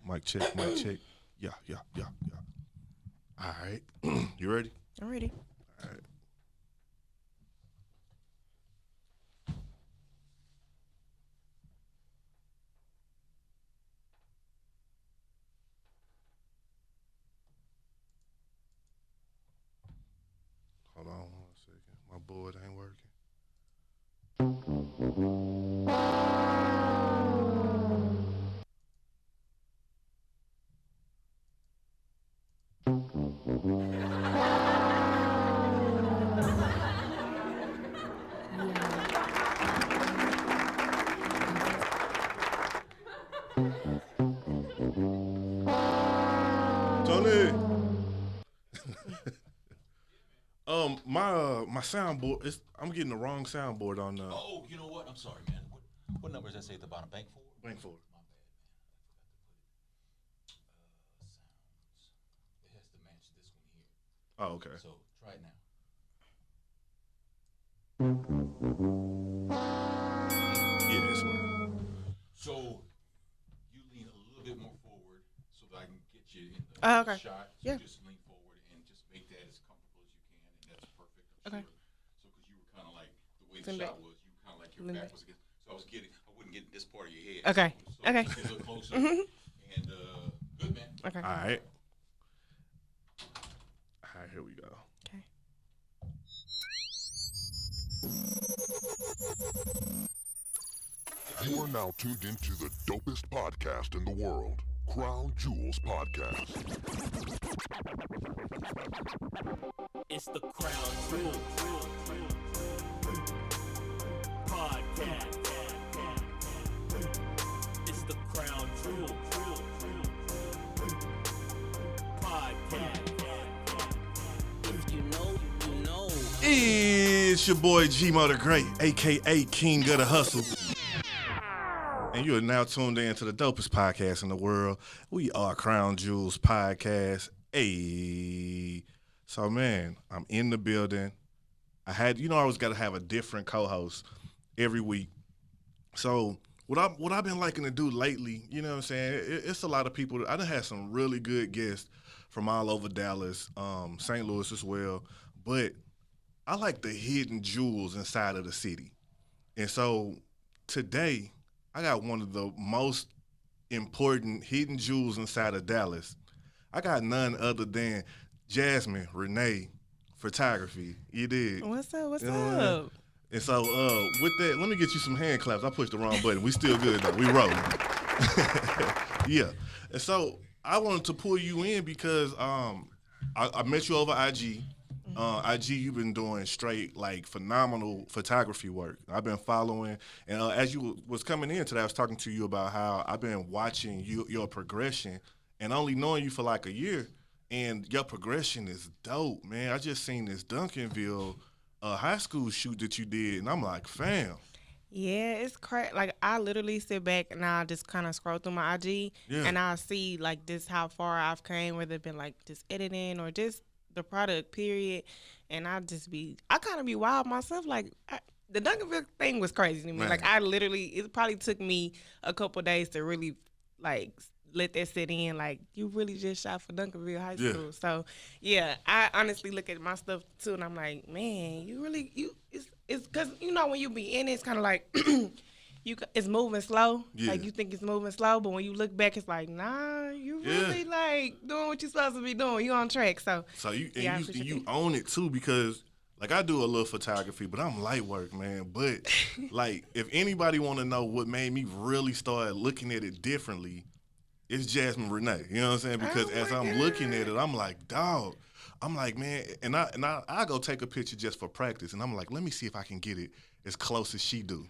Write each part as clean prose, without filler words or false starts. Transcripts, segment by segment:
Mic check, mic check. Yeah. All right. You ready? I'm ready. All right. Hold on 1 second. My board ain't working. Tony. My soundboard is I'm getting the wrong soundboard on Oh, you know what? I'm sorry, man. What number does that say at the bottom? Bank 4? Bank 4. My bad, man. I forgot to put it. Sounds. It has to match this one here. Oh, okay. So try it now. Yeah, it's working. So you lean a little bit more forward so that I can get you in the Okay. shot. So Yeah. just lean forward and just make that as comfortable as you can, and that's perfect. I'm Okay. sure. So because you were kind of like the way the Lean shot back. was, you kind of like your Lean back back. was against. So I wouldn't get this part of your head. Okay. So Okay. just get a little closer. Mhm. And good, man. Okay. All right. All right, here we go. Okay. You are now tuned into the dopest podcast in the world, Krown Jewels Podcast. It's the Krown Jewels Podcast. It's the Krown Jewels Podcast. If you know, you know. It's your boy G-Mo the Great, a.k.a. King of the Hustle. And you are now tuned in to the dopest podcast in the world. We are Krown Jewels Podcast. Hey. So, man, I'm in the building. I always got to have a different co-host every week. So, what I've been liking to do lately, you know what I'm saying, it's a lot of people. I done had some really good guests from all over Dallas, St. Louis as well. But I like the hidden jewels inside of the city. And so today, I got one of the most important hidden jewels inside of Dallas. I got none other than Jasmyn Renee Photography. You did. What's up? What's You know what I mean? up? And so with that, let me get you some hand claps. I pushed the wrong button. We still good though. We rolling. Yeah. And so I wanted to pull you in because I met you over IG. IG, you've been doing straight, like, phenomenal photography work. I've been following, and as you was coming in today, I was talking to you about how I've been watching your progression and only knowing you for like a year, and your progression is dope, man. I just seen this Duncanville high school shoot that you did, and I'm like, fam. Yeah, it's crazy. Like, I literally sit back and I just kind of scroll through my IG, Yeah. and I see like this how far I've came, whether it been like just editing or just the product period, and I kind of be wild myself. Like, the Duncanville thing was crazy to me. Man. Like, it probably took me a couple days to really like let that sit in. Like, you really just shot for Duncanville High Yeah. School. So yeah, I honestly look at my stuff too, and I'm like, man, it's because when you be in it, it's kind of like it's moving slow. Yeah. Like, you think it's moving slow, but when you look back, it's like, nah, you really like doing what you're supposed to be doing. You on track. So you yeah, I appreciate it. own it too, because like I do a little photography, but I'm light work, man. But like, if anybody want to know what made me really start looking at it differently, it's Jasmyn Renee. You know what I'm saying? Because Oh as my I'm God. looking at it, I'm like, dog. I'm like, man, and I go take a picture just for practice, and I'm like, let me see if I can get it as close as she do.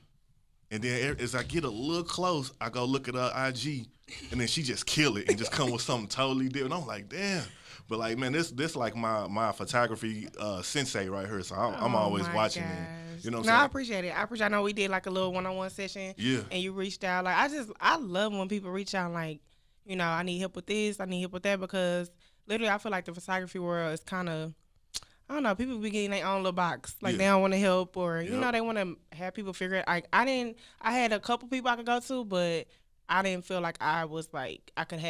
And then as I get a little close, I go look at her IG, and then she just kill it and just come with something totally different. I'm like, damn. But like, man, this like my photography sensei right here. So I'm always my watching gosh. it. You know what No, I'm I saying? appreciate it. I know we did like a little one-on-one session. Yeah. And you reached out. Like, I love when people reach out like, I need help with this, I need help with that, because literally I feel like the photography world is kind of, I don't know, people be getting their own little box. Like, Yeah. they don't want to help, or, Yep. they want to have people figure it. Like, I had a couple people I could go to, but I didn't feel like I was like I could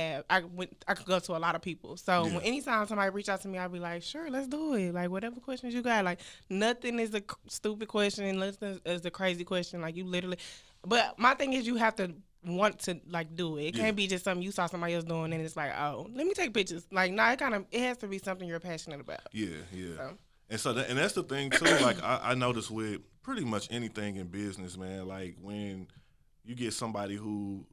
go to a lot of people. So Yeah. when anytime somebody reach out to me, I'd be like, sure, let's do it. Like whatever questions you got. Like nothing is a stupid question, nothing is a crazy question. Like you literally. But my thing is, you have to want to like do it. It Yeah. can't be just something you saw somebody else doing and it's like, oh, let me take pictures. Like nah, it has to be something you're passionate about. Yeah, yeah. So. And that's the thing too. Like I noticed with pretty much anything in business, man. Like when you get somebody who's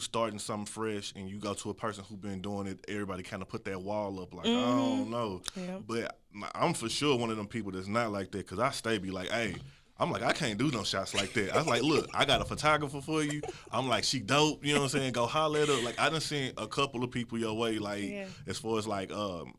starting something fresh, and you go to a person who's been doing it, everybody kind of put that wall up. Like I don't know, Yeah. but I'm for sure one of them people that's not like that, because I stay be like, hey. I'm like, I can't do no shots like that. I was like, look, I got a photographer for you. I'm like, she dope, you know what I'm saying? Go holler at her. Like, I done seen a couple of people your way, like, as far as, like,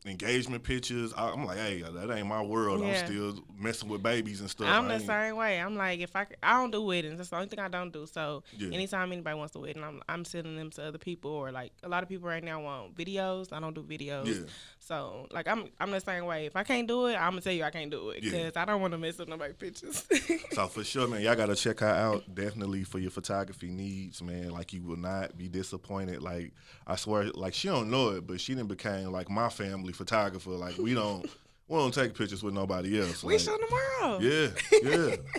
engagement pictures. I'm like, hey, that ain't my world. Yeah. I'm still messing with babies and stuff. I'm the same way. I'm like, I don't do weddings. That's the only thing I don't do. So Yeah. anytime anybody wants a wedding, I'm sending them to other people, or like a lot of people right now want videos. I don't do videos. Yeah. So like I'm the same way. If I can't do it, I'm gonna tell you I can't do it, because I don't want to mess up nobody's pictures. So for sure, man, y'all gotta check her out definitely for your photography needs, man. Like you will not be disappointed. Like I swear, like she don't know it, but she done became like my family photographer. Like we don't take pictures with nobody else. We like, show tomorrow. Yeah.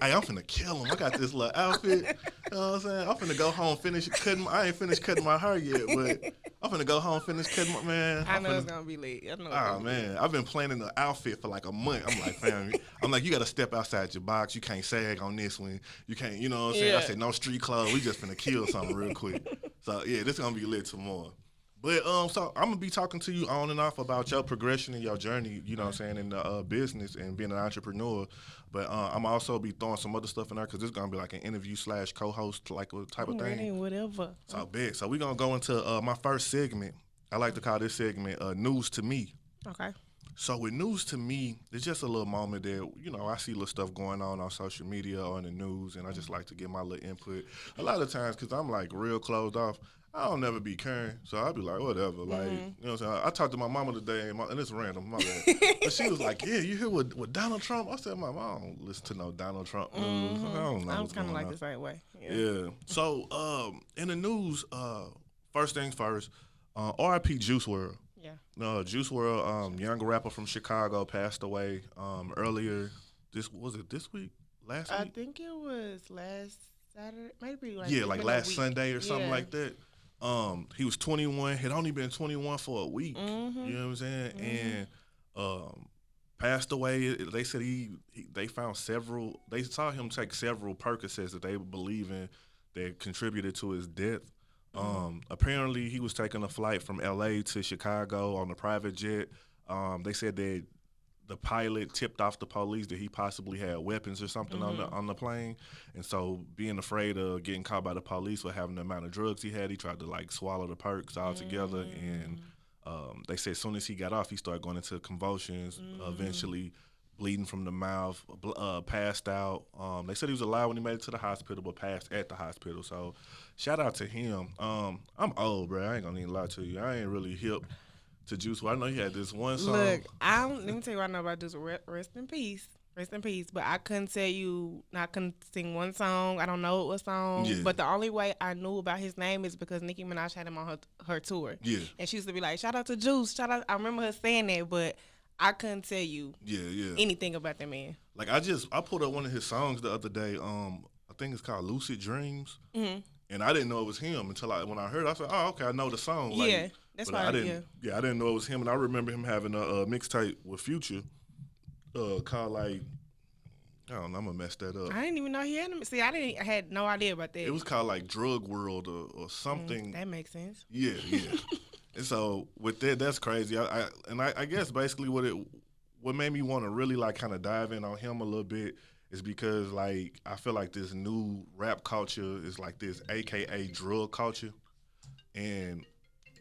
Hey, I'm finna kill him. I got this little outfit. You know what I'm saying? I'm finna go home, finish cutting. I ain't finished cutting my hair yet, but I'm finna go home, finish cutting my man. I know it's gonna be late. I know. Oh man, I've been planning the outfit for like a month. I'm like, fam, you gotta step outside your box. You can't sag on this one. You can't, you know what I'm saying? Yeah. I said no street clothes. We just finna kill something real quick. So yeah, this gonna be lit tomorrow. But so I'm gonna be talking to you on and off about your progression and your journey, you know what I'm saying, in the business and being an entrepreneur. But I'm also be throwing some other stuff in there, because this is gonna be like an interview / co-host like type of thing. Whatever. So big. So we're gonna go into my first segment. I like to call this segment News to Me. Okay. So with News to Me, it's just a little moment that, you know, I see little stuff going on social media or in the news, and I just like to get my little input. A lot of times, because I'm like real closed off, I don't never be caring. So I'll be like, whatever. Like, you know what I'm saying? I talked to my mama today, and it's random, my bad. But she was like, yeah, you hear with Donald Trump? I said, Mama, I don't listen to no Donald Trump news. I don't know I was what's kind of going like on. the same way. Yeah. So in the news, first things first, R.I.P. Juice Wrld. Yeah. Juice Wrld, young rapper from Chicago, passed away earlier. This week? Last week? I think it was last Saturday, maybe. Like Yeah, like last Sunday or something Yeah. like that. He was 21. Had only been 21 for a week. Mm-hmm. You know what I'm saying? And passed away. They said they found several. They saw him take several Percocets that they believe in that contributed to his death. Apparently, he was taking a flight from L.A. to Chicago on a private jet. They said that the pilot tipped off the police that he possibly had weapons or something on the plane, and so being afraid of getting caught by the police for having the amount of drugs he had, he tried to like swallow the perks altogether. And they said as soon as he got off, he started going into convulsions, eventually bleeding from the mouth, passed out. They said he was alive when he made it to the hospital, but passed at the hospital. So shout out to him. I'm old, bro. I ain't gonna even lie to you. I ain't really hip to Juice Wrld. I know he had this one song. Look, let me tell you what I know about Juice. Rest in peace. Rest in peace. But I couldn't tell you, I couldn't sing one song. I don't know what song. Yeah. But the only way I knew about his name is because Nicki Minaj had him on her tour. Yeah. And she used to be like, shout out to Juice. Shout out. I remember her saying that, but I couldn't tell you anything about that man. Like I pulled up one of his songs the other day. I think it's called Lucid Dreams. Mm-hmm. And I didn't know it was him until when I heard it, I said, oh, okay, I know the song. Like, Yeah, that's but why. I didn't know it was him. And I remember him having a mixtape with Future called like, I don't know, I'm going to mess that up. I didn't even know he had him. See, I had no idea about that. It was called like Drug World or something. That makes sense. Yeah. And so with that, that's crazy. I guess basically what made me want to really like kind of dive in on him a little bit is because like I feel like this new rap culture is like this AKA drug culture, and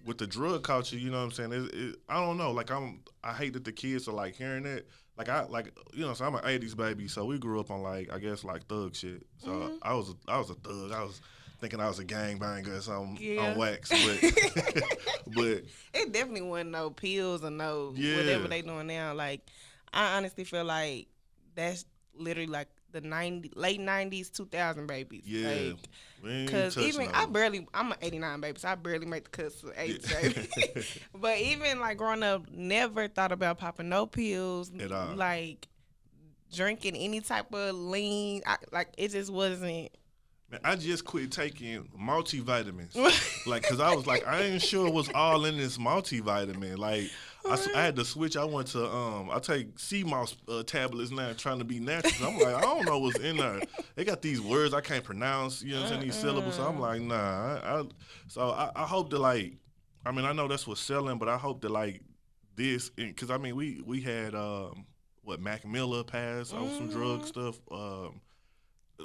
with the drug culture, you know what I'm saying? I don't know. Like I hate that the kids are like hearing that. So I'm an '80s baby, so we grew up on like I guess like thug shit. So I was a thug. I was thinking I was a gangbanger or something on wax, but it definitely wasn't no pills or no whatever they doing now. Like I honestly feel like that's literally like the late 90s, 2000 babies. Yeah. Like, We ain't because touching even those. I'm an 89 baby, so I barely make the cuts to 80s baby. But even like growing up, never thought about popping no pills. At all. Like drinking any type of lean. Like it just wasn't. Man, I just quit taking multivitamins. Like, cause I was like, I ain't sure what's all in this multivitamin. Like, I had to switch. I went to I take sea moss tablets now, trying to be natural. I'm like, I don't know what's in there. They got these words I can't pronounce. You know what I'm saying? These syllables. So I'm like, nah. I hope that like, I mean, I know that's what's selling, but I hope that like this, cause I mean, we had Mac Miller passed on some drug stuff.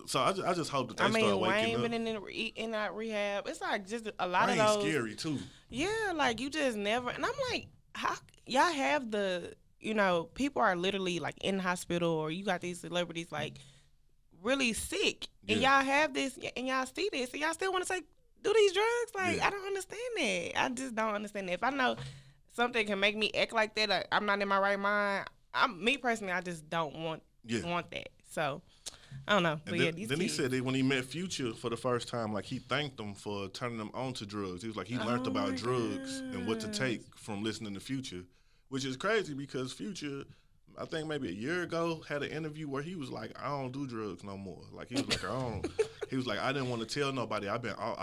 So I just hope that they start waking up. Wayne been in that rehab. It's like just a lot of Wayne's those. Scary too. Yeah, like you just never. And I'm like, how y'all have the? You know, people are literally like in the hospital, or you got these celebrities like really sick, and y'all have this, and y'all see this, and y'all still want to do these drugs. Like I don't understand that. I just don't understand that. If I know something can make me act like that, like, I'm not in my right mind. Me personally, I just don't want that. So. I don't know. But then he said that when he met Future for the first time, like he thanked them for turning them on to drugs. He was like, he learned about drugs and what to take from listening to Future, which is crazy because Future, I think maybe a year ago, had an interview where he was like, I don't do drugs no more. Like he was like, he was like, I didn't want to tell nobody. I've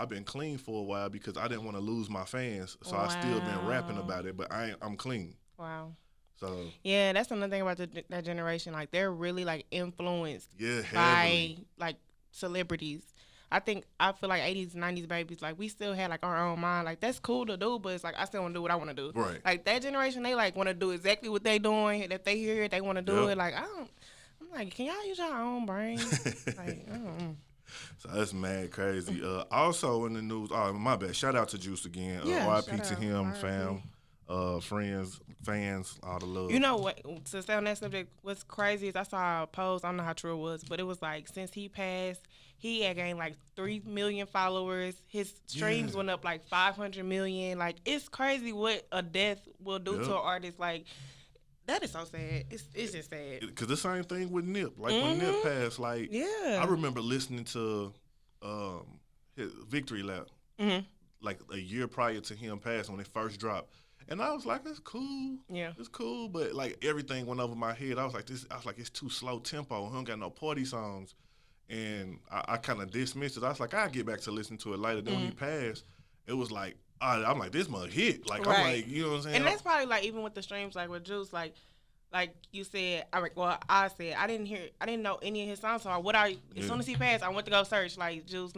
been clean for a while because I didn't want to lose my fans. So I still been rapping about it, but I'm clean. Wow. So yeah, that's another thing about that generation. Like they're really like influenced by like celebrities. I feel like 80s, 90s babies, like we still had like our own mind. Like that's cool to do, but it's like I still want to do what I want to do. Right. Like that generation, they like want to do exactly what they doing. If they hear it, they want to do it. Like I'm like, can y'all use your own brain? Like I don't know. So that's mad crazy. Also in the news, my bad. Shout out to Juice again. RIP to him, fam. Friends, fans, all the love. You know what? To stay on that subject, what's crazy is I saw a post. I don't know how true it was, but it was like since he passed, he had gained like 3 million followers. His streams went up like 500 million. Like it's crazy what a death will do to an artist. Like that is so sad. It's just sad. Because the same thing with Nip. Like when Nip passed, like I remember listening to his Victory Lap, like a year prior to him passing when it first dropped. And I was like, it's cool. Yeah. It's cool. But like everything went over my head. I was like, it's too slow tempo. He don't got no party songs. And I kind of dismissed it. I was like, I'll get back to listening to it later. Then when he passed, it was like, I'm like, this must hit. Like, I'm like, you know what I'm saying? And that's probably like, even with the streams, like with Juice, like you said, I said, I didn't know any of his songs. So as soon as he passed, I went to go search, like, Juice,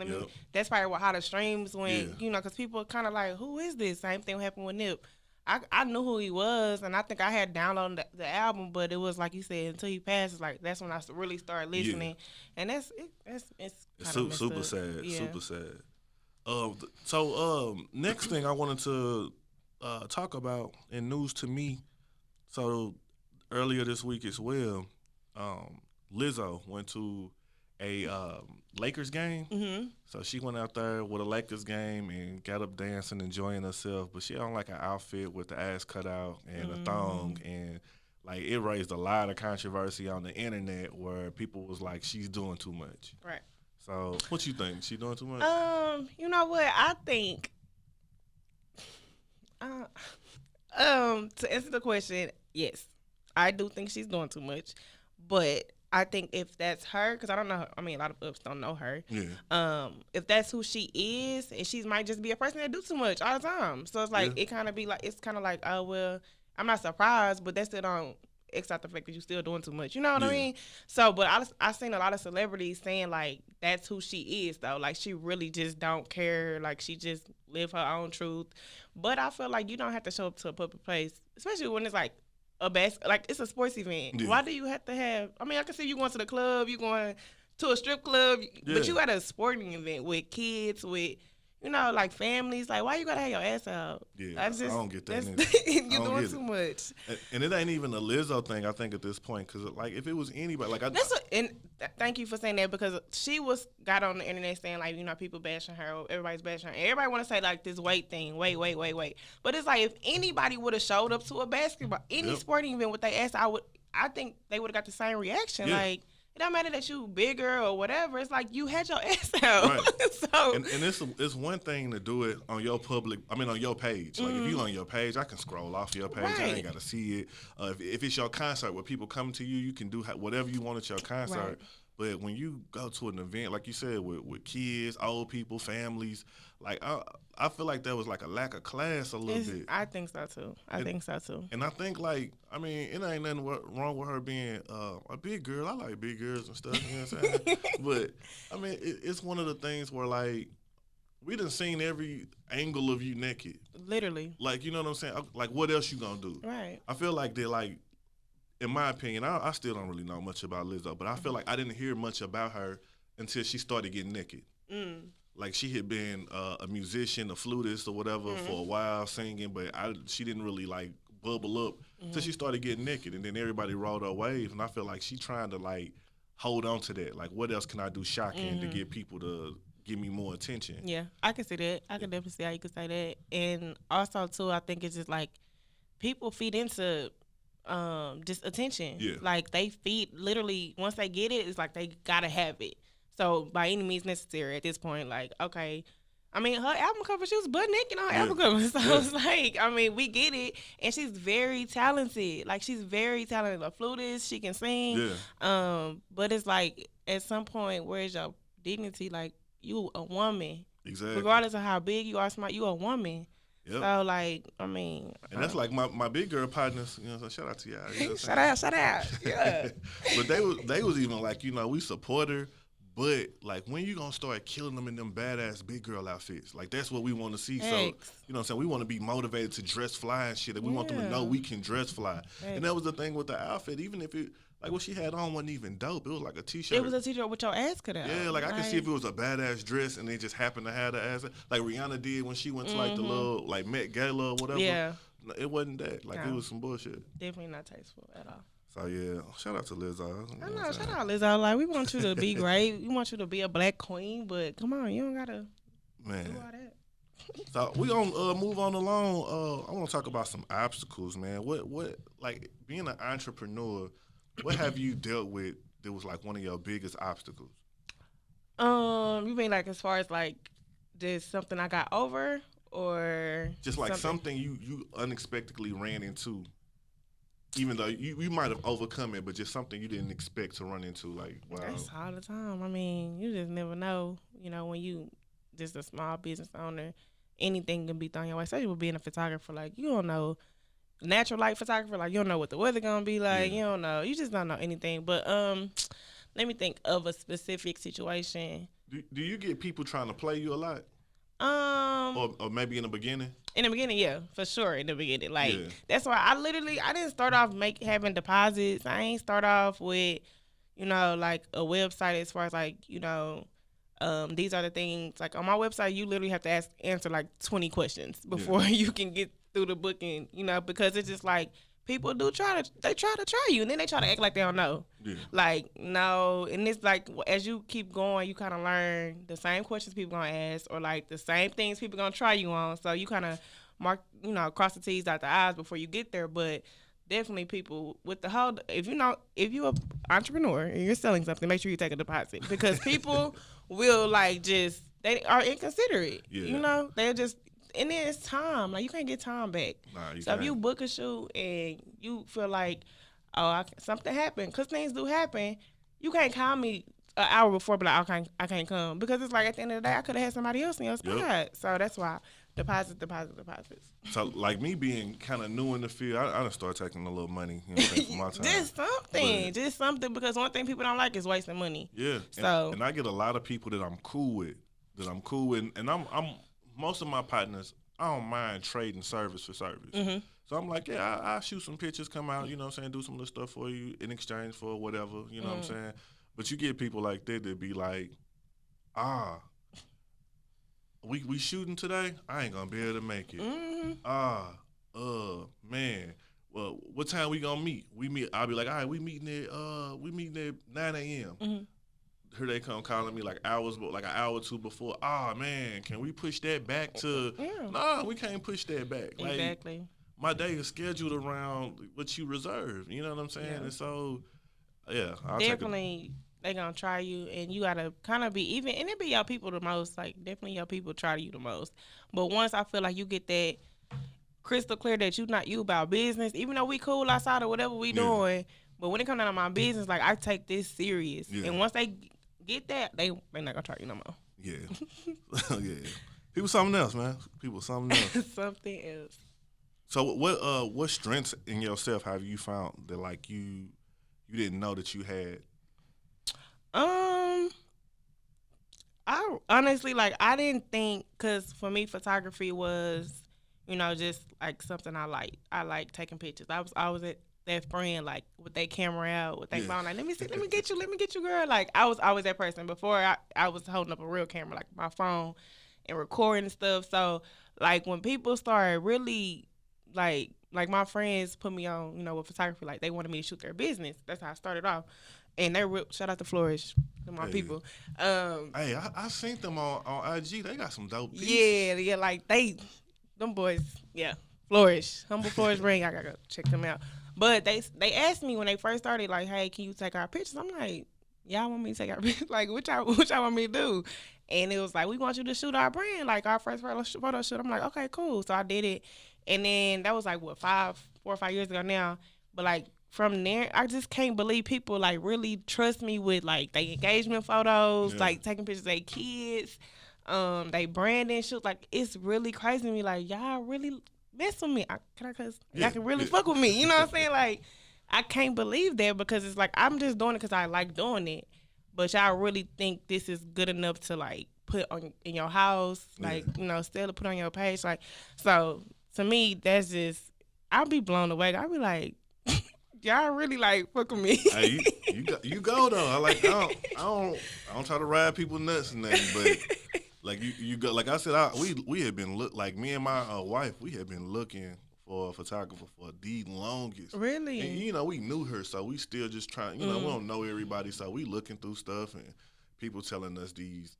that's probably how the streams went, you know, because people kind of like, who is this? Same thing happened with Nip. I knew who he was, and I think I had downloaded the album, but it was like you said, until he passes, like that's when I really started listening, and it's super sad, super sad. So next thing I wanted to talk about in news to me. So earlier this week as well, Lizzo went to a Lakers game. So she went out there with a Lakers game and got up dancing, enjoying herself. But she don't like an outfit with the ass cut out and a thong. And, like, it raised a lot of controversy on the internet where people was like, she's doing too much. Right. So what you think? She doing too much? You know what? I think to answer the question, yes. I do think she's doing too much. But I think if that's her, because I don't know, I mean, a lot of us don't know her. Yeah. If that's who she is, and she might just be a person that do too much all the time. So it's like, it kind of be like, it's kind of like, oh, well, I'm not surprised, but that still don't X out the fact that you're still doing too much. You know what I mean? So, but I seen a lot of celebrities saying, like, that's who she is, though. Like, she really just don't care. Like, she just live her own truth. But I feel like you don't have to show up to a public place, especially when it's like, it's a sports event. Yeah. Why do you have to have? I mean, I can see you going to the club, you going to a strip club, but you at a sporting event with kids, with like families. Like, why you gotta have your ass out? Yeah, I don't get that. You're doing too much. And it ain't even a Lizzo thing, I think, at this point, because like if it was anybody, like thank you for saying that, because she got on the internet saying, like, people bashing her, everybody's bashing her. Everybody want to say, like, this weight thing, wait. But it's like, if anybody would have showed up to a basketball, any sporting event with their ass, I think they would have got the same reaction. Like, it don't matter that you bigger or whatever. It's like you had your ass out. Right. So and it's one thing to do it on your on your page. Like if you on your page, I can scroll off your page. I Right. ain't got to see it. If it's your concert where people come to you, you can do whatever you want at your concert. Right. But when you go to an event, like you said, with kids, old people, families, like I feel like there was like a lack of class a little bit. I think so too. I think so too. And I think, like, I mean, it ain't nothing wrong with her being a big girl. I like big girls and stuff, you know what I'm saying? But, I mean, it's one of the things where, like, we done seen every angle of you naked. Literally. Like, you know what I'm saying? Like, what else you gonna do? Right. I feel like they're, like, in my opinion, I still don't really know much about Lizzo, but I feel like I didn't hear much about her until she started getting naked. Like, she had been a musician, a flutist or whatever for a while, singing, but she didn't really, like, bubble up until she started getting naked, and then everybody rode her wave, and I feel like she trying to, like, hold on to that. Like, what else can I do shocking to get people to give me more attention? Yeah, I can see that. I can definitely see how you could say that. And also, too, I think it's just, like, people feed into just attention. Yeah. Like, they feed, literally, once they get it, it's like they gotta have it. So, by any means necessary at this point, like, okay. I mean, her album cover, she was butt naked on her album cover. So, it's like, I mean, we get it. And she's very talented. Like, she's very talented. A flutist, she can sing. Yeah. But it's like, at some point, where is your dignity? Like, you a woman. Exactly. Regardless of how big you are, smart, you a woman. Yep. So, like, I mean. And that's like my big girl partners, you know, so shout out to y'all. You know what I'm Shout out. Yeah. But they was even like, you know, we support her, but like when you gonna start killing them in them badass big girl outfits? Like that's what we want to see. So, you know what I'm saying? We want to be motivated to dress fly and shit. And we want them to know we can dress fly. And that was the thing with the outfit. Even if it, like what she had on wasn't even dope. It was like a t-shirt. It was a t-shirt with your ass cut out. Yeah, like I could see if it was a badass dress and they just happened to have the ass. Like Rihanna did when she went to like the little like Met Gala or whatever. Yeah. It wasn't that. Like it was some bullshit. Definitely not tasteful at all. So yeah, shout out to Lizzo. I know, shout out Lizzo. Like we want you to be great. We want you to be a black queen, but come on, you don't gotta do all that. So we gonna move on along. I want to talk about some obstacles, man. What like being an entrepreneur? What have you dealt with that was like one of your biggest obstacles? You mean like as far as like there's something I got over or just like something you unexpectedly ran into? Even though you might have overcome it, but just something you didn't expect to run into, like, wow. That's all the time. I mean, you just never know. You know, when you just a small business owner, anything can be thrown your way. Especially with being a photographer, like, you don't know. Natural light photographer, like, you don't know what the weather gonna be like. You don't know. You just don't know anything. But let me think of a specific situation. Do you get people trying to play you a lot? Or maybe in the beginning? In the beginning, yeah, for sure. In the beginning, like that's why I didn't start off having deposits. I ain't start off with, you know, like a website as far as like, you know, these are the things. Like on my website, you literally have to answer like 20 questions before you can get through the booking. You know, because it's just like people try to you, and then they try to act like they don't know. Yeah. Like no, and it's like as you keep going, you kind of learn the same questions people gonna ask, or like the same things people gonna try you on. So you kind of cross the T's, dot the I's before you get there. But definitely people with the whole, if you're an entrepreneur and you're selling something, make sure you take a deposit because people will like they are inconsiderate. Yeah. You know, they're just. And then it's time. Like, you can't get time back. So if you book a shoot and you feel like, something happened, because things do happen, you can't call me an hour before but like, I can't come. Because it's like, at the end of the day, I could have had somebody else in your spot. So that's why deposits. So, like me being kind of new in the field, I done start taking a little money, you know, for my time. Just something, because one thing people don't like is wasting money. Yeah. So and I get a lot of people that I'm cool with, and I'm most of my partners, I don't mind trading service for service. Mm-hmm. So I'm like, yeah, I'll shoot some pictures, come out, you know what I'm saying, do some of the stuff for you in exchange for whatever, you know what I'm saying? But you get people like that be like, we shooting today? I ain't gonna be able to make it. Mm-hmm. Man. Well, what time we gonna meet? I'll be like, all right, we meeting at 9 a.m. Mm-hmm. Here they come calling me like an hour or two before. Man, can we push that back to? No, we can't push that back. Exactly. Like, my day is scheduled around what you reserve. You know what I'm saying? Yeah. And so, Yeah, definitely they gonna try you, and you gotta kind of be even, and it be your people the most. Like definitely your people try you the most. But once I feel like you get that crystal clear that you not you about business, even though we cool outside or whatever we doing, but when it come down to my business, like I take this serious. And once they get that, they not gonna try you no more. Yeah, yeah. People something else, man. People something else. Something else. So what strengths in yourself have you found that like you didn't know that you had? I honestly like I didn't think, cause for me photography was, you know, just like something I like. I like taking pictures. I was always that friend like with their camera out, with their phone like, let me get you, girl. Like I was always that person before I was holding up a real camera, like my phone and recording and stuff. So like when people started really like my friends put me on, you know, with photography, like they wanted me to shoot their business. That's how I started off. And they shout out to Flourish, to my people. Hey, I seen them on IG. They got some dope pieces. Yeah, like them boys, Flourish, Humble Flourish Ring. I gotta go check them out. But they asked me when they first started, like, hey, can you take our pictures? I'm like, y'all want me to take our pictures? Like, what y'all want me to do? And it was like, we want you to shoot our brand, like our first photo shoot. I'm like, okay, cool. So I did it. And then that was like, 4 or 5 years ago now. But like, from there, I just can't believe people like really trust me with like they engagement photos, like taking pictures of their kids, they branding shit. Like it's really crazy to me. Like y'all really mess with me. Y'all can really fuck with me. You know what I'm saying? Like I can't believe that because it's like I'm just doing it because I like doing it. But y'all really think this is good enough to like put on in your house, like you know, still to put on your page. Like so to me, that's just I'll be blown away. I'll be like. Y'all really like fuck with me. Hey, you go though. I don't try to ride people nuts and nothing, but like you go. Like I said, we had been like me and my wife. We had been looking for a photographer for the longest. Really? And you know we knew her, so we still just trying. You know we don't know everybody, so we looking through stuff and people telling us these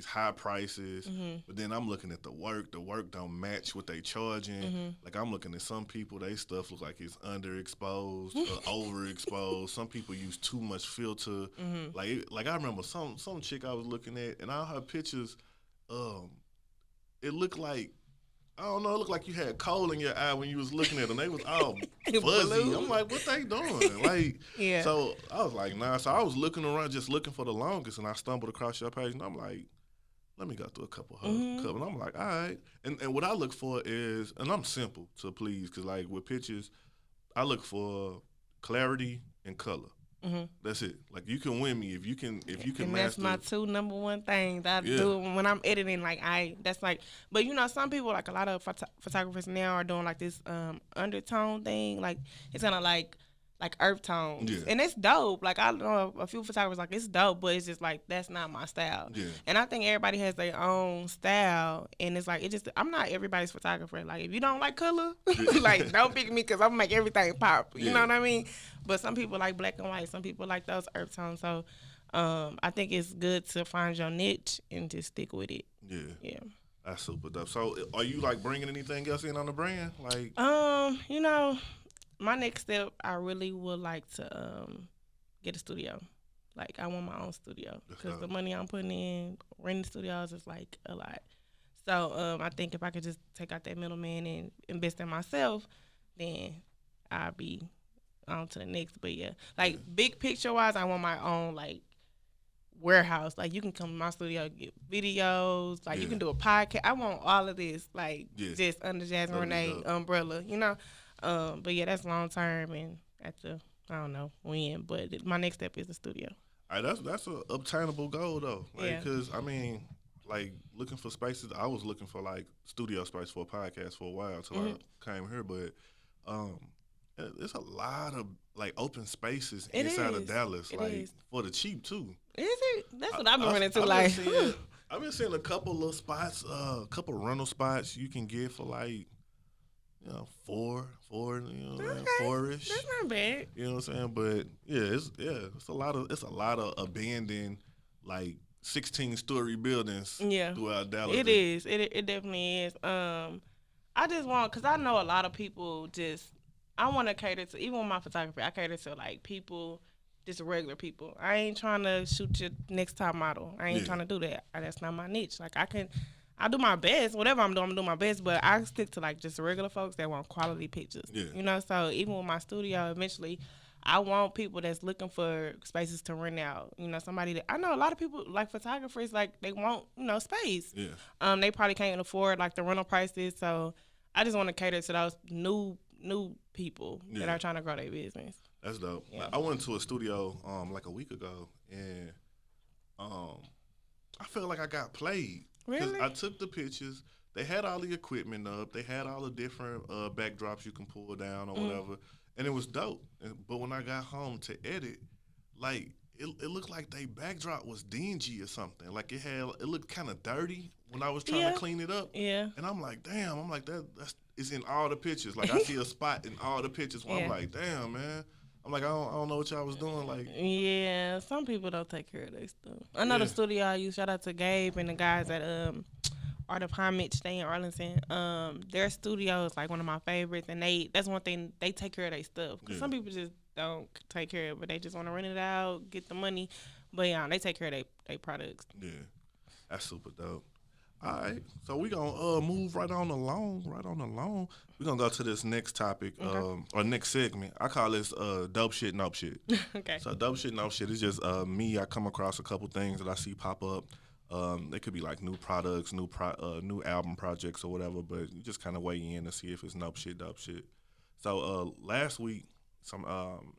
high prices, but then I'm looking at the work don't match what they charging. Like I'm looking at some people, they stuff look like it's underexposed or overexposed. Some people use too much filter. Like I remember some chick I was looking at, and all her pictures, it looked like, I don't know, it looked like you had coal in your eye when you was looking at them. They was all fuzzy. I'm like, what they doing? Like, so I was like, nah. So I was looking around, just looking for the longest, and I stumbled across your page, and I'm like, let me go through a couple. And I'm like, all right. And what I look for is, and I'm simple to please, because like with pictures, I look for clarity and color. That's it. Like you can win me if you can and master. that's my two number one things I do when I'm editing. Like that's like, but you know, some people like a lot of photographers now are doing like this undertone thing. Like it's kind of like earth tones, and it's dope. Like I know a few photographers like it's dope, but it's just like that's not my style. And I think everybody has their own style, and it's like I'm not everybody's photographer. Like if you don't like color, like don't pick me because I'm gonna make everything pop. You know what I mean? But some people like black and white. Some people like those earth tones. So I think it's good to find your niche and just stick with it. Yeah. That's super dope. So are you like bringing anything else in on the brand? Like you know. My next step, I really would like to get a studio. Like, I want my own studio because the money I'm putting in renting studios is like a lot. So I think if I could just take out that middleman and invest in myself, then I'll be on to the next. But yeah, like big picture wise, I want my own like warehouse. Like you can come to my studio, get videos. Like you can do a podcast. I want all of this, like just under Jasmyn Renee umbrella, you know. But yeah, that's long term and I don't know when, but my next step is the studio. All right, that's an obtainable goal though. Like, cause I mean, like looking for spaces. I was looking for like studio space for a podcast for a while until I came here, but there's a lot of like open spaces inside of Dallas, for the cheap too. Is it? That's what I've been running into. I've been seeing a couple of spots, couple rental spots you can get for like. You know, four, you know, four-ish. That's not bad. You know what I'm saying? But it's a lot of abandoned like 16-story buildings throughout Dallas. It is. It definitely is. I just want, cause I know a lot of people just I want to cater to, even with my photography, I cater to like people, just regular people. I ain't trying to shoot your next top model. I ain't trying to do that. That's not my niche. Like I do my best. Whatever I'm doing my best. But I stick to like just regular folks that want quality pictures. Yeah. You know, so even with my studio, eventually, I want people that's looking for spaces to rent out. You know, somebody that I know a lot of people like photographers, like they want, you know, space. Yeah. They probably can't afford like the rental prices. So I just want to cater to those new people that are trying to grow their business. That's dope. Yeah. I went to a studio like a week ago, and I felt like I got played. Really? I took the pictures. They had all the equipment up. They had all the different backdrops you can pull down or whatever, and it was dope. But when I got home to edit, like it looked like they backdrop was dingy or something. Like it looked kind of dirty when I was trying to clean it up. Yeah. And I'm like, damn. I'm like that's it's in all the pictures. Like I see a spot in all the pictures where I'm like, damn, man. I'm like, I don't know what y'all was doing. Like, yeah, some people don't take care of their stuff. I know the studio I use. Shout out to Gabe and the guys at Art of Homage. They in Arlington. Their studio is like one of my favorites, and that's one thing, they take care of their stuff. Cause some people just don't take care of it. They just want to rent it out, get the money. But yeah, they take care of their products. Yeah, that's super dope. All right, so we gonna move right on along. We're gonna go to this next topic, or next segment. I call this Dope Shit, Nope Shit. Okay. So Dope Shit, Nope Shit is just me. I come across a couple things that I see pop up. They could be like new products, new album projects or whatever, but you just kind of weigh in to see if it's Nope Shit, Dope Shit. So last week, some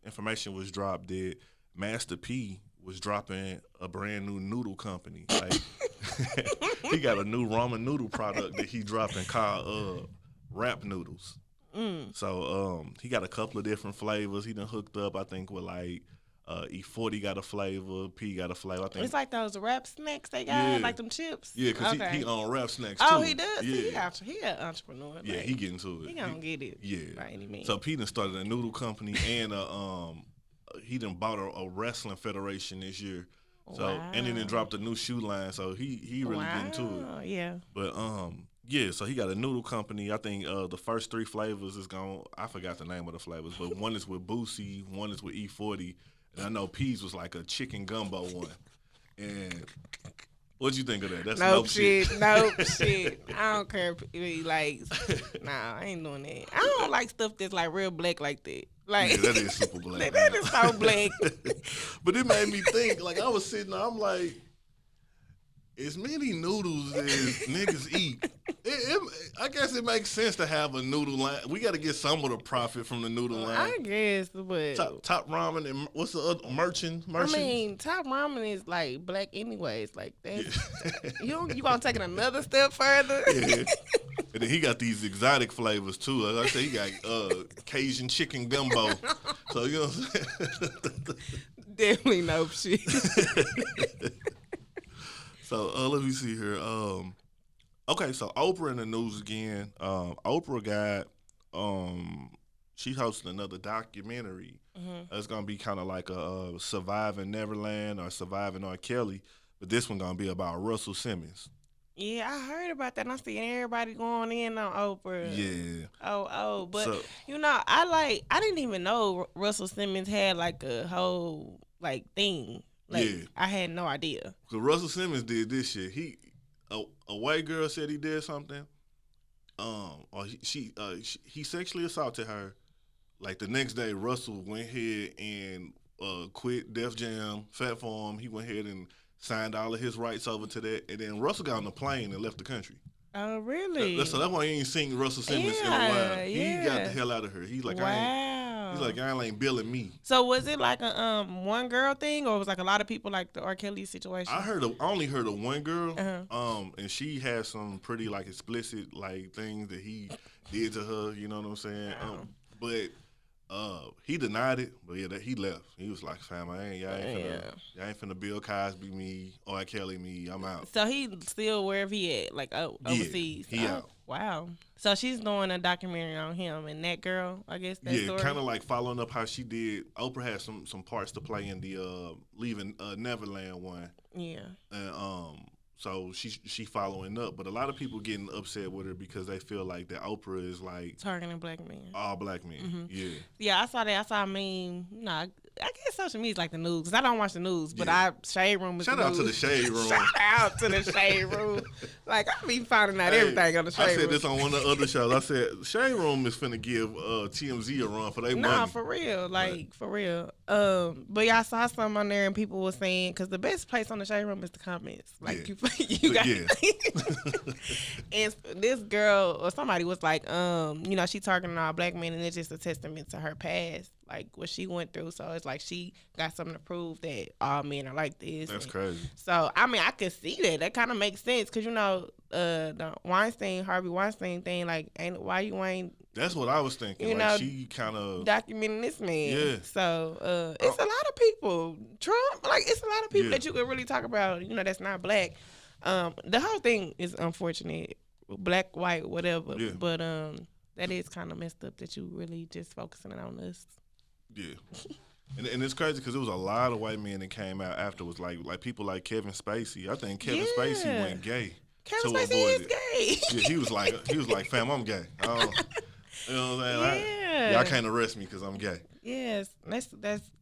information was dropped that Master P was dropping a brand new noodle company. Like he got a new ramen noodle product that he dropping called Rap Noodles. So he got a couple of different flavors. He done hooked up, I think, with like E40 got a flavor, P got a flavor. I think it's like those rap snacks they got, like them chips. Yeah, because he on rap snacks too. Oh, he does? Yeah. He an entrepreneur. Yeah, he getting to it. He gonna get it. Yeah. By any means. So P done started a noodle company and he done bought a wrestling federation this year. So and then dropped a new shoe line. So he really getting to it. Yeah. But yeah, so he got a noodle company. I think the first 3 flavors is I forgot the name of the flavors, but one is with Boosie, one is with E40, and I know P's was like a chicken gumbo one. And what'd you think of that? That's nope shit. Nope shit. I don't care if he likes. Nah, I ain't doing that. I don't like stuff that's like real black like that. Like yeah, that is super black. That is so black. But it made me think. Like I was sitting there, I'm like, as many noodles as niggas eat, I guess it makes sense to have a noodle line. We got to get some of the profit from the noodle line. I guess, but Top Ramen and what's the other Merchant? I mean, Top Ramen is like black anyways. Like that, you gonna take it another step further? Yeah. And then he got these exotic flavors too. Like I said, he got Cajun chicken gumbo. So you know what I'm saying? Definitely nope shit. So let me see here. Okay, so Oprah in the news again. Oprah got she's hosting another documentary. It's gonna be kind of like a Surviving Neverland or Surviving R. Kelly, but this one gonna be about Russell Simmons. Yeah, I heard about that. And I seen everybody going in on Oprah. Yeah. But so, you know, I didn't even know Russell Simmons had like a whole like thing. Like, yeah. I had no idea. So Russell Simmons did this shit. A white girl said he did something. Or he sexually assaulted her. Like the next day, Russell went ahead and quit Def Jam, Fat Farm. He went ahead and signed all of his rights over to that. And then Russell got on the plane and left the country. Oh, really? So that's why you ain't seen Russell Simmons in a while. He got the hell out of her. He's like, y'all ain't billing me. So was it like a one girl thing, or was like a lot of people like the R. Kelly situation? I only heard of one girl, and she had some pretty like explicit like things that he did to her. You know what I'm saying? But he denied it. But yeah, he left. He was like, "Fam, y'all ain't finna Bill Cosby me, R. Kelly me. I'm out." So he still wherever he at, like overseas. Yeah, he out. Wow. So she's doing a documentary on him and that girl, I guess. Yeah, kind of like following up how she did. Oprah had some parts to play in the Leaving Neverland one. Yeah. And So she following up, but a lot of people getting upset with her because they feel like that Oprah is like targeting black men. all black men. Yeah. Yeah, I saw that. I saw a meme. I guess social media is like the news because I don't watch the news, but Shade Room is Shout the out news. to the Shade Room. Shout out to the Shade Room. Like, I be finding out everything on the Shade Room. I said this on one of the other shows. I said Shade Room is finna give TMZ a run for their money. Nah, for real. Like, for real. But yeah, I saw something on there and people were saying, because the best place on the Shade Room is the comments. Like, you got and this girl or somebody was like, she targeting all black men, and it's just a testament to her past, like what she went through. So it's like she got something to prove that all men are like this. That's crazy. So I mean, I could see that. That kind of makes sense because the Harvey Weinstein thing. Like, why you ain't? That's what I was thinking. Like, she kind of documenting this man. Yeah. So it's a lot of people. Trump, like, it's a lot of people that you could really talk about. That's not black. The whole thing is unfortunate, black, white, whatever. Yeah. But that is kind of messed up that you really just focusing on us. Yeah. And it's crazy because there was a lot of white men that came out afterwards, like people like Kevin Spacey. I think Kevin Spacey went gay. Kevin Spacey is gay. Yeah, he was like, fam, I'm gay. You know what I'm saying? Y'all can't arrest me because I'm gay. Yes, that's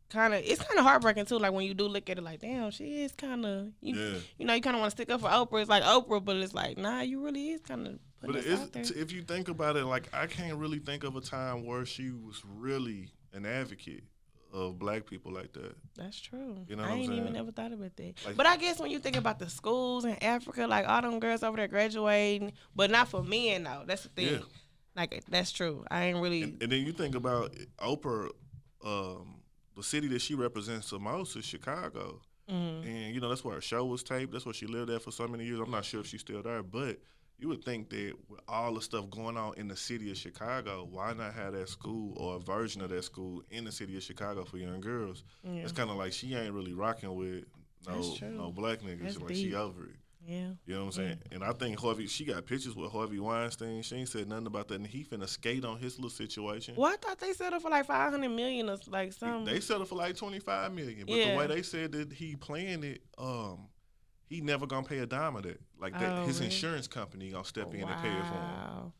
kind of, it's kind of heartbreaking too. Like when you do look at it, like, damn, she is kind of, you kind of want to stick up for Oprah. It's like Oprah, but it's like, nah, you really is kind of. But if you think about it, like, I can't really think of a time where she was really an advocate of black people like that. That's true. You know I what I'm ain't saying? even never thought about that. Like, but I guess when you think about the schools in Africa, like all them girls over there graduating, but not for men though. That's the thing. Yeah. Like, that's true. I ain't really. And then you think about Oprah, the city that she represents the most is Chicago. Mm-hmm. And, that's where her show was taped. That's where she lived at for so many years. I'm not sure if she's still there, but you would think that with all the stuff going on in the city of Chicago, why not have that school or a version of that school in the city of Chicago for young girls? Yeah. It's kind of like she ain't really rocking with no black niggas. Like, she over it. Yeah. You know what I'm saying? And I think she got pictures with Harvey Weinstein. She ain't said nothing about that. And he finna skate on his little situation. Well, I thought they settled for like $500 million or like something. They settled for like $25 million. But the way they said that he playing it, he never gonna pay a dime of that. Like, that, his insurance company gonna step in and pay it for him.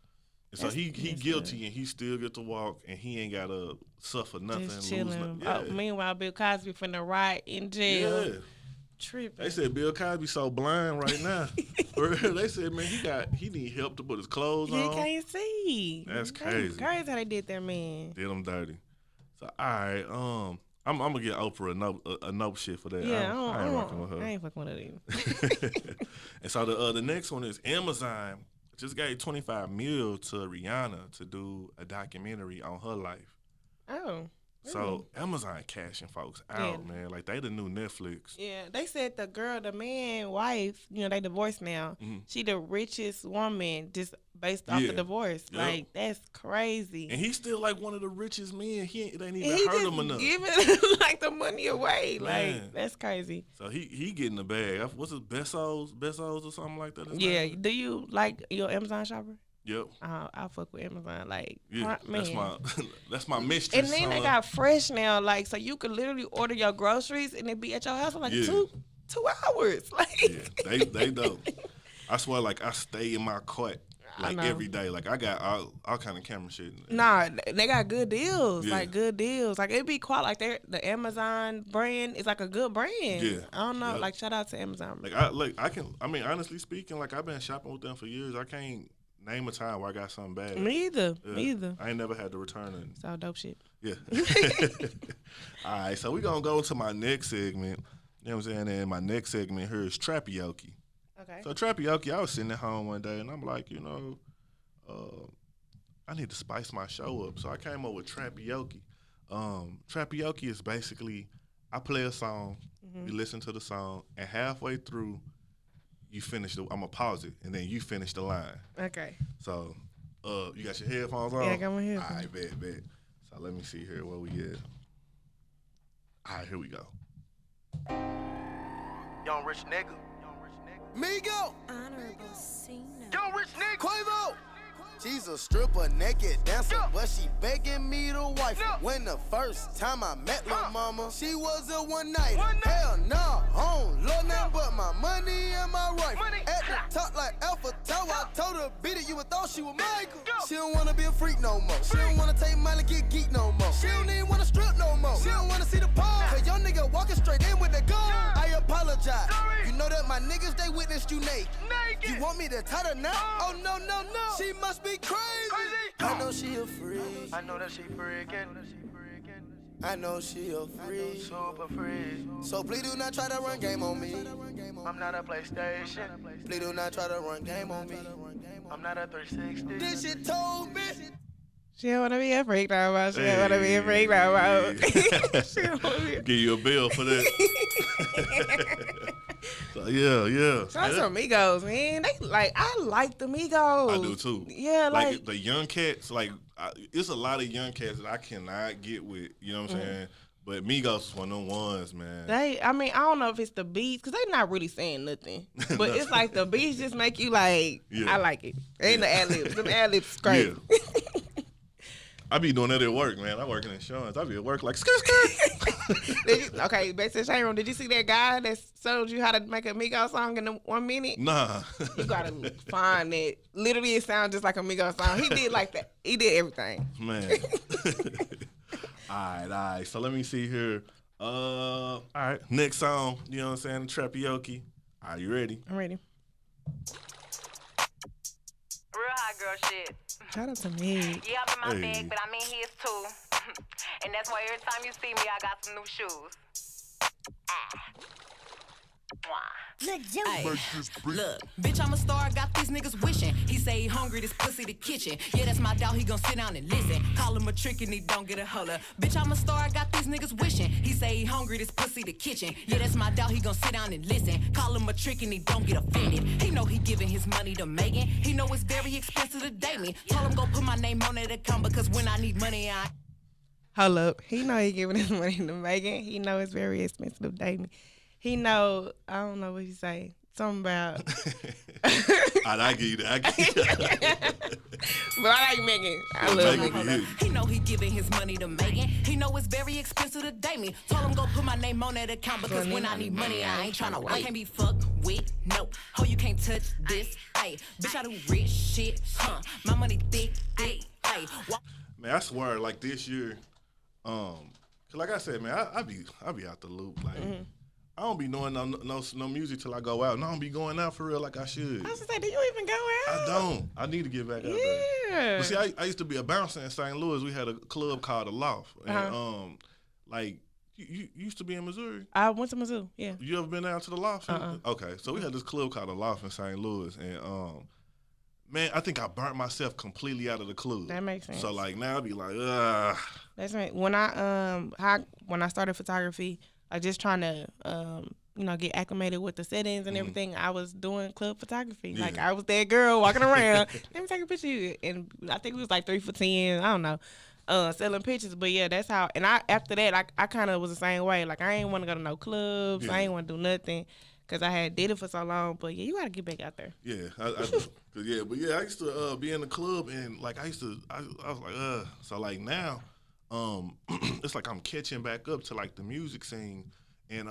And so he guilty and he still get to walk and he ain't gotta suffer nothing. Just chilling. Meanwhile, Bill Cosby finna rot in jail. Yeah. Tripping. They said Bill Cosby so blind right now. They said, man, he need help to put his clothes on. He can't see. That's crazy. Crazy how they did that, man. Did him dirty. So all right, I'm gonna get Oprah a nope shit for that. Yeah, I ain't rocking with her. I ain't fucking with her either. And so the next one is Amazon just gave $25 million to Rihanna to do a documentary on her life. Oh. So Amazon cashing folks out, man. Like, they the new Netflix. Yeah, they said the man wife, they divorced now. Mm-hmm. She the richest woman just based off the divorce. Yep. Like, that's crazy. And he's still like one of the richest men. They ain't even hurt him enough. Giving like the money away. Man. Like, that's crazy. So he getting the bag. What's his Bezos or something like that? Yeah. Do you like your Amazon shopper? Yep. I fuck with Amazon. Like, yeah, man. that's my mistress. And then they got fresh now, like, so you could literally order your groceries and it be at your house in like 2 hours. Like, yeah, they dope. I swear, like, I stay in my cart like every day. Like, I got all kind of camera shit. Nah, they got good deals. Yeah. Like, good deals. Like, it be quite like the Amazon brand is like a good brand. Yeah. I don't know. Yep. Like, shout out to Amazon. Honestly speaking, like, I've been shopping with them for years. I can't name a time where I got something bad. Me either. I ain't never had to return it. It's all dope shit. Yeah. All right, so we're going to go into my next segment. You know what I'm saying? And my next segment here is TRAPAOKE. Okay. So TRAPAOKE, I was sitting at home one day, and I'm like, I need to spice my show up. So I came up with TRAPAOKE. TRAPAOKE is basically, I play a song, you listen to the song, and halfway through, you finish I'm gonna pause it, and then you finish the line. Okay. So, you got your headphones on? Yeah, I got my headphones. All right, bet. So let me see here where we at. All right, here we go. Young rich nigga. Migo. Honorable Cena. Young rich nigga. Quavo. She's a stripper, naked dancer, but she begging me to wife her. When the first time I met lil' mama, she was a one-nighter. Hell nah, I don't love nothing but my money and my rifle. At the top like Alpha Tower, I told her beat it, you would thought she was Michael. She don't wanna be a freak no more. She don't wanna take Miley, get geek no more. She don't even wanna strip no more. She don't wanna see the pole. Cause your nigga walking straight in with the gun. I apologize. You know that my niggas, they witnessed you naked. You want me to tie her now? Oh no, no, no. She must be crazy. I know she a freak. I know that she freaking. I know she a freak. Super freak. So please do not try to run game on me. I'm not a PlayStation. Please do not try to run game on me. I'm not a 360. This shit told me. She don't want to be a freak no more. She don't want to be a freak no more. She don't want to be. Give you a bill for that. So, yeah. Shout out to Migos, man. They I like the Migos. I do too. Yeah, like the young cats. It's a lot of young cats that I cannot get with. You know what I'm saying? But Migos is one of them ones, man. I don't know if it's the beats, because they not really saying nothing. But it's like the beats just make you I like it. Ain't the ad-libs. Them ad-libs great. Yeah. I be doing that at work, man. I work in insurance. I be at work like, skirt. Okay, back to the shade room. Did you see that guy that showed you how to make a Migos song in 1 minute? Nah. You gotta find it. Literally, it sounds just like a Migos song. He did like that. He did everything. Man. All right. So let me see here. All right. Next song, you know what I'm saying? TRAPAOKE. Are you ready? I'm ready. Real hot girl shit. Shout out to me. Yeah, I'm in my bag, but I'm in his too. And that's why every time you see me, I got some new shoes. Ay, look, bitch, I'm a star, got these niggas wishing. He say he hungry, this pussy the kitchen. Yeah, that's my dog, he gon' sit down and listen. Call him a trick and he don't get a holler. Bitch, I'm a star, got these niggas wishing. He say he hungry, this pussy the kitchen. Yeah, that's my dog, he gon' sit down and listen. Call him a trick and he don't get offended. He know he giving his money to Megan. He know it's very expensive to date me. Told him go put my name on that account because when I need money, I... Hold up. He know he giving his money to Megan. He know it's very expensive to date me. He know, I don't know what he say. Something about. I give you that. But I like Megan. I love Megan. He know he giving his money to Megan. He know it's very expensive to date me. Told him go put my name on that account because when I need money, I ain't tryna wait. I can't be fucked with, nope. Ho, you can't touch this, ayy. Bitch, I do rich shit, My money thick, ayy. Man, I swear, like this year, 'cause like I said, man, I be out the loop, like. I don't be knowing no music till I go out. And I don't be going out for real like I should. I was gonna say, do you even go out? I don't. I need to get back out there. Yeah. But see, I used to be a bouncer in St. Louis. We had a club called The Loft. And like you used to be in Missouri? I went to Missouri, yeah. You ever been down to The Loft? Okay. So we had this club called The Loft in St. Louis, and man, I think I burnt myself completely out of the club. That makes sense. So like now I be like, ugh. That's right. When I started photography, like just trying to get acclimated with the settings and everything, I was doing club photography. Yeah. Like I was that girl walking around. Let me take a picture of you. And I think it was like 3 for 10. I don't know. Selling pictures. But yeah, that's how. And after that, I kind of was the same way. Like I ain't want to go to no clubs. I ain't want to do nothing. Because I had did it for so long. But yeah, you got to get back out there. Yeah, I do. I used to be in the club and like I was like, ugh. So like now, it's like I'm catching back up to like the music scene. And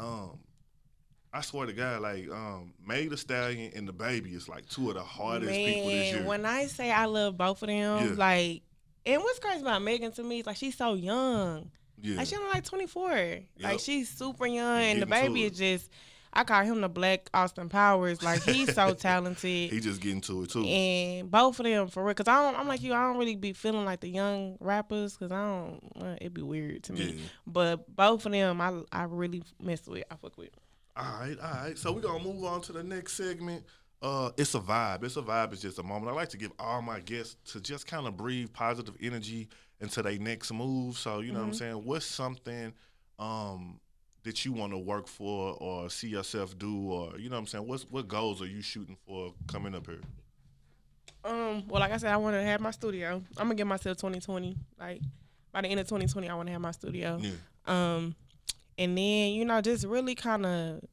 I swear to God, like Meg Thee Stallion and the Baby is like two of the hardest people this year. When I say I love both of them, like, and what's crazy about Megan to me is like she's so young. Yeah. Like she's only like 24. Yep. Like she's super young, and the Baby is just. I call him the Black Austin Powers. Like he's so talented. He just getting to it too. And both of them for real. Cause I'm like you. I don't really be feeling like the young rappers. Cause it'd be weird to me. Yeah. But both of them, I really mess with. I fuck with. All right. So we're gonna move on to the next segment. It's a vibe. It's a vibe. It's just a moment. I like to give all my guests to just kind of breathe positive energy into their next move. So you know what I'm saying. What's something that you want to work for or see yourself do, or you know what I'm saying? What goals are you shooting for coming up here? Well, like I said, I want to have my studio. I'm gonna give myself 2020. Like by the end of 2020, I want to have my studio. Yeah. And then just really kind of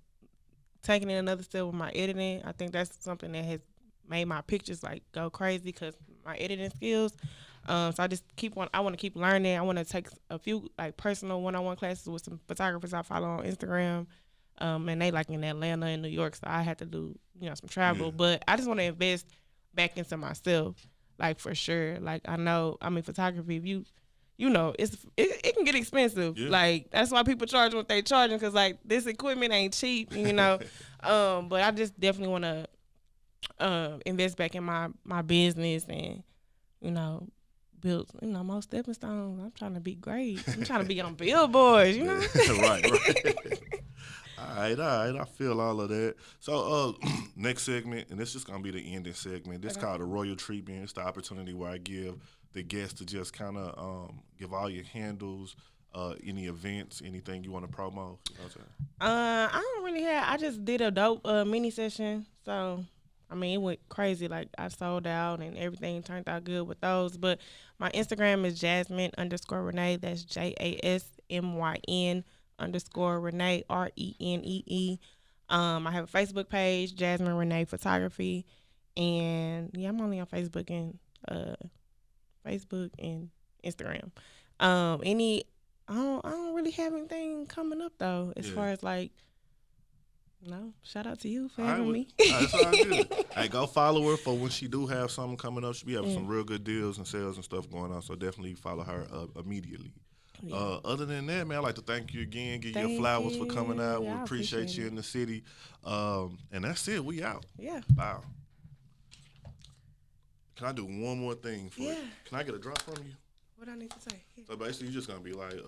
taking it another step with my editing. I think that's something that has made my pictures like go crazy because my editing skills. So I just I want to keep learning. I want to take a few like personal one-on-one classes with some photographers I follow on Instagram. And they like in Atlanta and New York, so I had to do, some travel. Yeah. But I just want to invest back into myself, like for sure. Like photography, if it can get expensive. Yeah. Like that's why people charge what they charging, because like this equipment ain't cheap, But I just definitely want to invest back in my business and build more stepping stones. I'm trying to be great. I'm trying to be on billboards, right. All right. I feel all of that. So, next segment, and this is gonna be the ending segment. This called the Royal Treatment. It's the opportunity where I give the guests to just kind of give all your handles, any events, anything you want to promo. You know what I'm saying? I don't really have. I just did a dope mini session, so. It went crazy. Like, I sold out and everything turned out good with those. But my Instagram is Jasmyn_Renee. That's JASMYN_Renee, RENEE. I have a Facebook page, Jasmyn Renee Photography. And, yeah, I'm only on Facebook and Instagram. I don't really have anything coming up, though, as far as, like, no, shout out to you for having me. That's all good. Hey, go follow her for when she do have something coming up. She be having some real good deals and sales and stuff going on, so definitely follow her immediately. Yeah. Other than that, man, I'd like to thank you again, give you flowers for coming out. We appreciate you in the city. And that's it. We out. Yeah. Wow. Can I do one more thing for you? Can I get a drop from you? What I need to say? Yeah. So basically, you're just going to be like,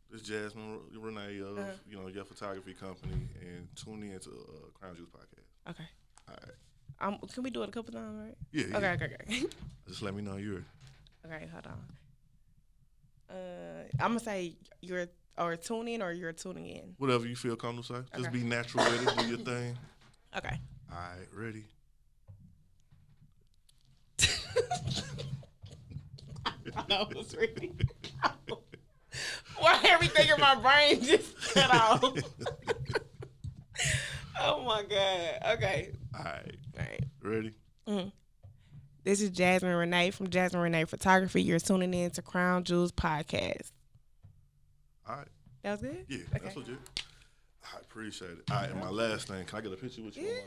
this is Jasmyn Renee of your photography company, and tune in to Krown Jewels podcast. Okay. All right. Can we do it a couple times, right? Yeah. Okay. Just let me know you're. Okay, hold on. I'm gonna say you're tuning in or you're tuning in. Whatever you feel comfortable say. Just Okay. be natural with it. Do your thing. Okay. All right. Ready. I was ready. Why everything in my brain just cut off? Oh my God. Okay. All right. Ready? Mm-hmm. This is Jasmyn Renee from Jasmyn Renee Photography. You're tuning in to Krown Jewels podcast. All right. That was good? Yeah, Okay. that's legit. I appreciate it. All right, and my last thing, can I get a picture with you? Yeah.